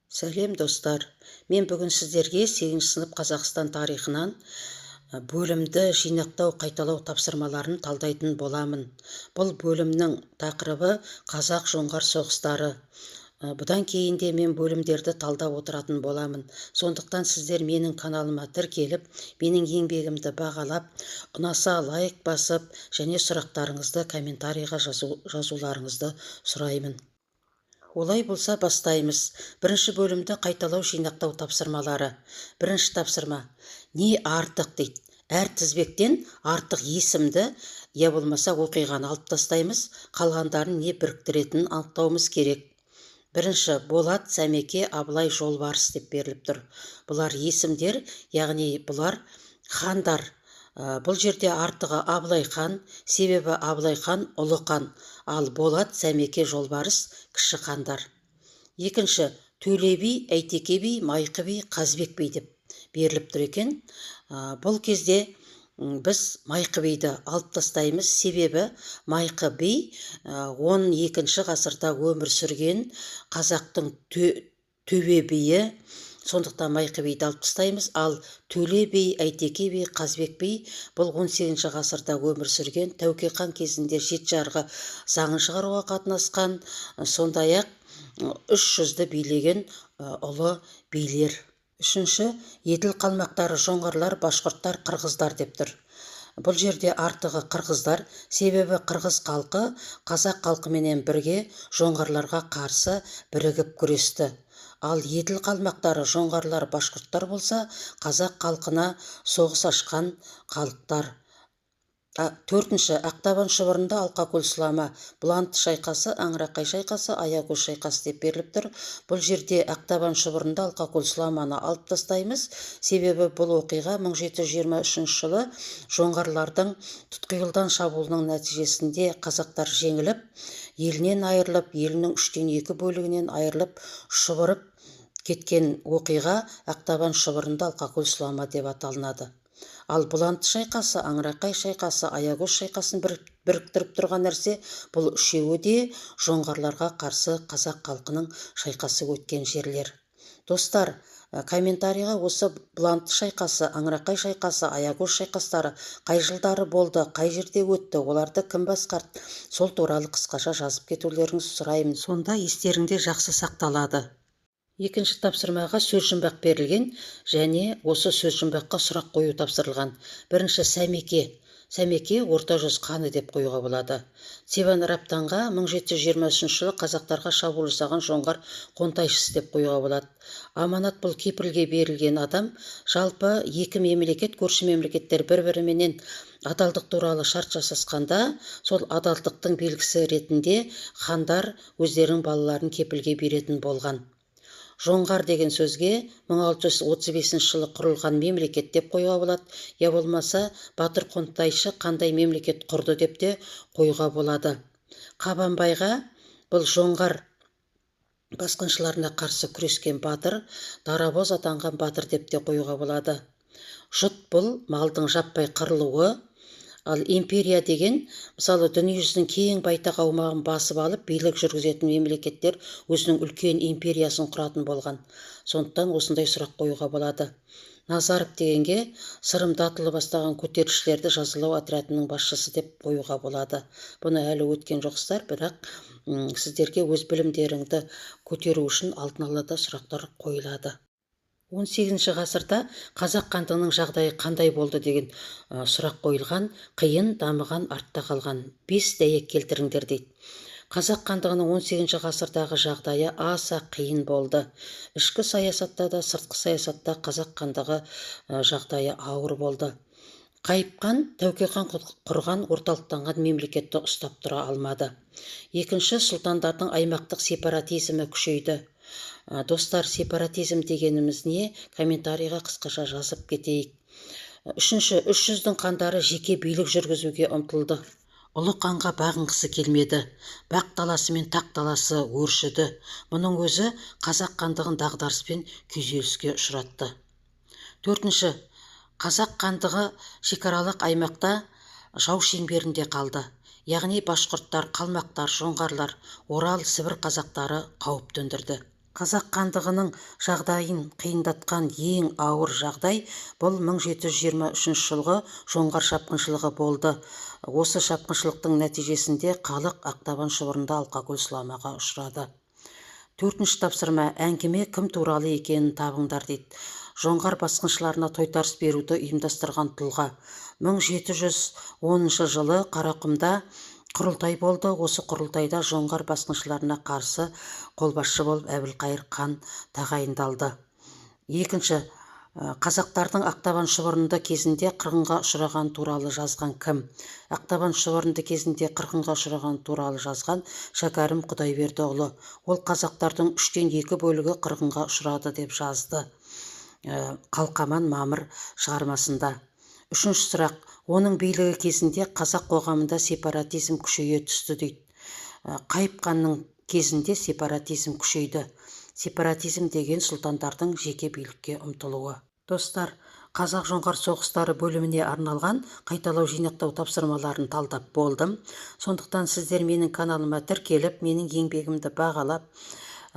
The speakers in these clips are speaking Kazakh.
Сәлем достар, мен бүгін сіздерге 8 сынып Қазақстан тарихынан бөлімді жинақтау қайталау тапсырмаларын талдайтын боламын. Бұл бөлімнің тақырыбы Қазақ-жоңғар соғыстары. Бұдан кейін де мен бөлімдерді талдап отыратын боламын. Сондықтан сіздер менің каналыма тіркеліп, менің еңбегімді бағалап, ұнаса лайк басып, және сұрақтарыңызды комментарийға жазуларыңызды сұраймын. Олай болса бастаймыз. Бірінші бөлімді қайталау жинақтау тапсырмалары. Бірінші тапсырма. Не артық дейді. Әр тізбектен артық есімді, я болмаса оқиғаны алып тастаймыз, қалғандарын не біріктіретінін анықтауымыз керек. Бірінші, Болат, Сәмеке, Абылай, Жолбарыс деп беріліп тұр. Бұлар есімдер, яғни бұлар хандар. Бұл жерде артығы Абылай хан, себебі Абылай хан ұлы хан, ал Болат, Сәмеке, Жолбарыс кіші хандар. Екінші, Төле би, Әйтеке би, Майқы би, Қазбек би деп беріліп тұр екен. Бұл кезде біз Майқы биді алып тастаймыз, себебі Майқы би 12 ғасырда өмір сүрген қазақтың төбе биі, сондықтан Майқы биді алып тастаймыз. Ал Төле би, Әйтеке би, Қазбек би бұл 18 ғасырда өмір сүрген, Тәуке хан кезінде жет жарғы заңын шығаруға қатынасқан, сондай-ақ 300-ді билеген ұлы билер. Үшінші, еділ қалмақтары жоңғарлар, башқұрттар, қырғыздар деп тұр. Бұл жерде артығы қырғыздар, себебі қырғыз халқы қазақ халқыменен бірге жоңғарларға қарсы бірігіп күресті. Ал еділ қалмақтары жоңғарлар, башқұрттар болса, қазақ халқына соғыс ашқан халықтар. Төртінші, Ақтабан шұбырында Алқакөл сұлама, Бұланты шайқасы, Аңырақай шайқасы, Аягөз шайқасы деп беріліп тұр. Бұл жерде Ақтабан шұбырында Алқакөл сұламаны алып тастаймыз, себебі бұл оқиға 1723 жылы жоңғарлардың Тұтқиылдан шабуылының нәтижесінде қазақтар жеңіліп, елінен айырылып, елінің 3/2 бөлігінен айырылып, шұбырып кеткен оқиға Ақтабан шұбырында Алқакөл сұлама деп аталынады. Ал Бұланты шайқасы, Аңырақай шайқасы, Аягөз шайқасын біріктіріп тұрған нәрсе, бұл үшеуі де жоңғарларға қарсы қазақ халқының шайқасы өткен жерлер. Достар, комментарийға осы Бұланты шайқасы, Аңырақай шайқасы, Аягөз шайқастары қай жылдары болды, қай жерде өтті, оларды кім басқарды, сол туралы қысқаша жазып кетулеріңізді сұраймын. Сонда естеріңде жақсы сақталады. Екінші тапсырмаға сөз жұмбақ берілген, және осы сөз жұмбаққа сұрақ қою тапсырылған. Бірінші, Сәмеке. Сәмеке орта жүз ханы деп қоюға болады. Севан Раптанға 1723 жылы қазақтарға шабуыл жасаған жоңғар қонтайшысы деп қоюға болады. Аманат бұл кепілге берілген адам. Жалпы екі мемлекет, көрші мемлекеттер бір-біріменен адалдық туралы шарт жасасқанда, сол адалдықтың белгісі ретінде хандар өздерінің балаларын кепілге беретін болған. Жоңғар деген сөзге 1635 жылы құрылған мемлекет деп қоюға болады, я болмаса Батыр Қонтайшы қандай мемлекет құрды деп те қоюға болады. Қабанбайға бұл жоңғар басқыншыларына қарсы күрескен батыр, дарабоз атанған батыр деп те қоюға болады. Жұт бұл малдың жаппай қырылуы. Ал империя деген, мысалы дүниежүзінің кең байтақ аумағын басып алып, билік жүргізетін мемлекеттер өзінің үлкен империясын құратын болған. Сондықтан осындай сұрақ қоюға болады. Назаров дегенге Сырымда атылы бастаған көтерілісшілерді жазалау отрядының басшысы деп қоюға болады. Бұны әлі өткен жоқсыздар, бірақ сіздерге өз білімдеріңді көтеру үшін алдын ала да сұрақтар қойылады. 18 ғасырда қазақ хандығының жағдайы қандай болды деген сұрақ қойылған. Қиын, дамыған, артта қалған. 5 дәйек келтіріңдер дейді. Қазақ хандығының 18 ғасырдағы жағдайы аса қиын болды. Ішкі саясатта да, сыртқы саясатта қазақ хандығы жағдайы ауыр болды. Қайыпқан, Тәуке хан құрған орталықтанған мемлекетті ұстап тұра алмады. Екінші, сұлтандардың аймақтық сепаратизмі күшейді. Достар, сепаратизм дегеніміз не? Комментарийға қысқаша жазып кетейік. Үшінші, 300-дің хандары жеке билік жүргізуге ұмтылды. Ұлы ханға бағынғысы келмеді. Бақ таласы мен тақ таласы өршіді. Мұның өзі қазақ хандығын дағдарыспен күйзеліске ұшыратты. Төртінші, қазақ хандығы шекаралық аймақта жау шеңберінде қалды. Яғни башқұрттар, қалмақтар, жоңғарлар, Орал, Сібір қазақтары қауіп төндірді. Қазақ хандығының жағдайын қиындатқан ең ауыр жағдай бұл 1723 жылғы жоңғар шапқыншылығы болды. Осы шапқыншылықтың нәтижесінде халық Ақтабан шұбырында алқакөл сұламаға ұшырады. 4-ші тапсырма: әңгіме кім туралы екенін табыңдар дейді. Жоңғар басқыншыларына тойтарыс беруді ұйымдастырған тұлға. 1710 жылы Қарақұмда құрылтай болды. Осы құрылтайда жоңғар басқыншыларына қарсы қолбасшы болып Әбілқайыр хан тағайындалды. Екінші, қазақтардың Ақтабан шұбырынды кезінде қырғынға ұшыраған туралы жазған кім? Ақтабан шұбырынды кезінде қырғынға ұшыраған туралы жазған Шәкәрім Құдайбердіұлы. Ол қазақтардың 3/2 бөлігі қырғынға ұшырады деп жазды Қалқаман Мамыр шығармасында. Үшінші сұрақ: оның билігі кезінде қазақ қоғамында сепаратизм күшейе түсті дейді. Қайып ханның кезінде сепаратизм күшейді. Сепаратизм деген сұлтандардың жеке билікке ұмтылуы. Достар, Қазақ-жоңғар соғыстары бөліміне арналған қайталау жинақтау тапсырмаларын талдап болдым. Сондықтан сіздер менің каналыма тіркеліп, менің еңбегімді бағалап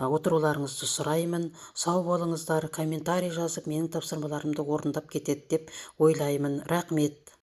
отыруларыңызды сұраймын. Сау болыңыздар, комментарий жазып, менің тапсырмаларымды орындап кетеді деп ойлаймын. Рахмет.